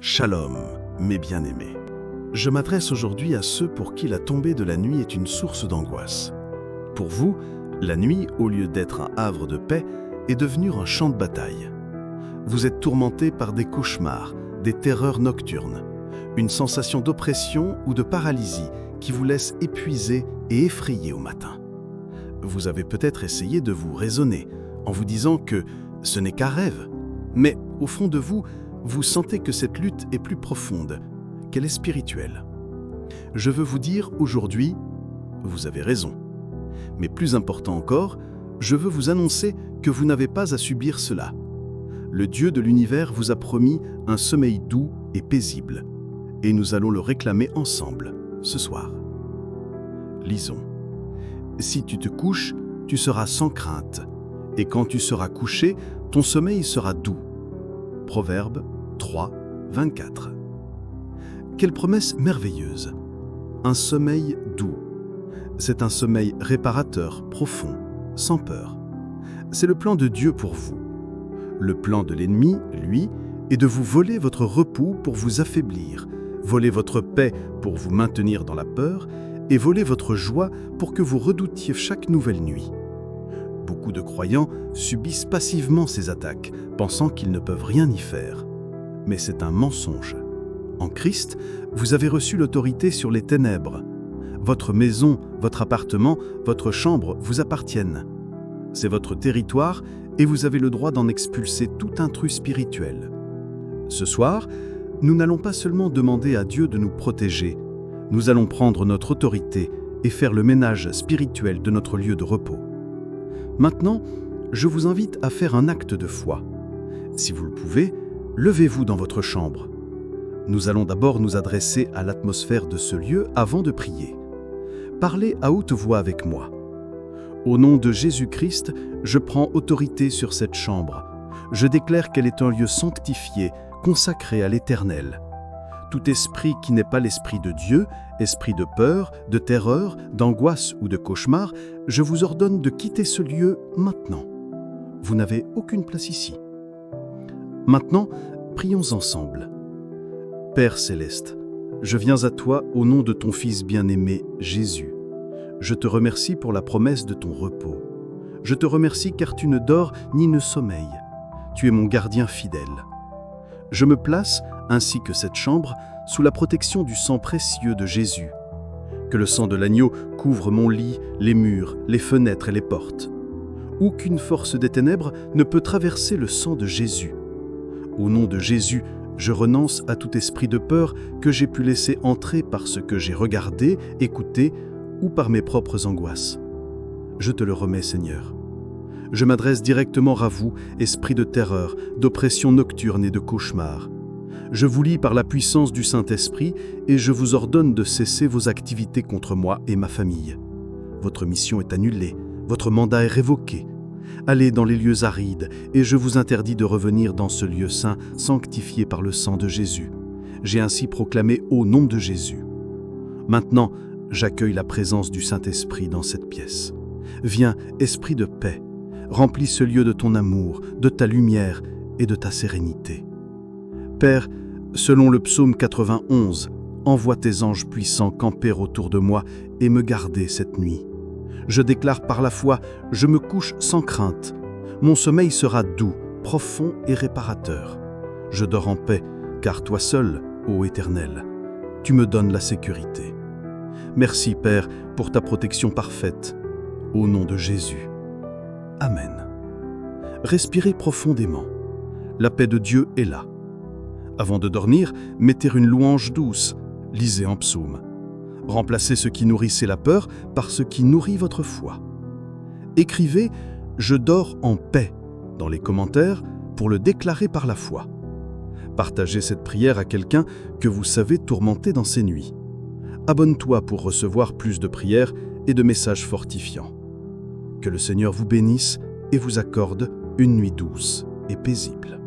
Shalom, mes bien-aimés. Je m'adresse aujourd'hui à ceux pour qui la tombée de la nuit est une source d'angoisse. Pour vous, la nuit, au lieu d'être un havre de paix, est devenue un champ de bataille. Vous êtes tourmentés par des cauchemars, des terreurs nocturnes, une sensation d'oppression ou de paralysie qui vous laisse épuisé et effrayé au matin. Vous avez peut-être essayé de vous raisonner en vous disant que ce n'est qu'un rêve, mais au fond de vous, vous sentez que cette lutte est plus profonde, qu'elle est spirituelle. Je veux vous dire aujourd'hui, vous avez raison. Mais plus important encore, je veux vous annoncer que vous n'avez pas à subir cela. Le Dieu de l'univers vous a promis un sommeil doux et paisible, et nous allons le réclamer ensemble, ce soir. Lisons. Si tu te couches, tu seras sans crainte, et quand tu seras couché, ton sommeil sera doux. Proverbe 3, 24. Quelle promesse merveilleuse! Un sommeil doux. C'est un sommeil réparateur, profond, sans peur. C'est le plan de Dieu pour vous. Le plan de l'ennemi, lui, est de vous voler votre repos pour vous affaiblir, voler votre paix pour vous maintenir dans la peur et voler votre joie pour que vous redoutiez chaque nouvelle nuit. Beaucoup de croyants subissent passivement ces attaques, pensant qu'ils ne peuvent rien y faire. Mais c'est un mensonge. En Christ, vous avez reçu l'autorité sur les ténèbres. Votre maison, votre appartement, votre chambre vous appartiennent. C'est votre territoire et vous avez le droit d'en expulser tout intrus spirituel. Ce soir, nous n'allons pas seulement demander à Dieu de nous protéger, nous allons prendre notre autorité et faire le ménage spirituel de notre lieu de repos. Maintenant, je vous invite à faire un acte de foi. Si vous le pouvez, levez-vous dans votre chambre. Nous allons d'abord nous adresser à l'atmosphère de ce lieu avant de prier. Parlez à haute voix avec moi. Au nom de Jésus-Christ, je prends autorité sur cette chambre. Je déclare qu'elle est un lieu sanctifié, consacré à l'Éternel. Tout esprit qui n'est pas l'esprit de Dieu, esprit de peur, de terreur, d'angoisse ou de cauchemar, je vous ordonne de quitter ce lieu maintenant. Vous n'avez aucune place ici. Maintenant, prions ensemble. Père céleste, je viens à toi au nom de ton Fils bien-aimé, Jésus. Je te remercie pour la promesse de ton repos. Je te remercie car tu ne dors ni ne sommeilles. Tu es mon gardien fidèle. Je me place, ainsi que cette chambre, sous la protection du sang précieux de Jésus. Que le sang de l'agneau couvre mon lit, les murs, les fenêtres et les portes. Aucune force des ténèbres ne peut traverser le sang de Jésus. Au nom de Jésus, je renonce à tout esprit de peur que j'ai pu laisser entrer par ce que j'ai regardé, écouté ou par mes propres angoisses. Je te le remets, Seigneur. Je m'adresse directement à vous, esprit de terreur, d'oppression nocturne et de cauchemar. Je vous lie par la puissance du Saint-Esprit et je vous ordonne de cesser vos activités contre moi et ma famille. Votre mission est annulée, votre mandat est révoqué. Allez dans les lieux arides et je vous interdis de revenir dans ce lieu saint sanctifié par le sang de Jésus. J'ai ainsi proclamé au nom de Jésus. Maintenant, j'accueille la présence du Saint-Esprit dans cette pièce. Viens, esprit de paix, remplis ce lieu de ton amour, de ta lumière et de ta sérénité. Père, selon le psaume 91, envoie tes anges puissants camper autour de moi et me garder cette nuit. Je déclare par la foi, je me couche sans crainte. Mon sommeil sera doux, profond et réparateur. Je dors en paix, car toi seul, ô Éternel, tu me donnes la sécurité. Merci, Père, pour ta protection parfaite. Au nom de Jésus. Amen. Respirez profondément. La paix de Dieu est là. Avant de dormir, mettez une louange douce, lisez en psaume. Remplacez ce qui nourrissait la peur par ce qui nourrit votre foi. Écrivez « Je dors en paix » dans les commentaires pour le déclarer par la foi. Partagez cette prière à quelqu'un que vous savez tourmenter dans ses nuits. Abonne-toi pour recevoir plus de prières et de messages fortifiants. Que le Seigneur vous bénisse et vous accorde une nuit douce et paisible.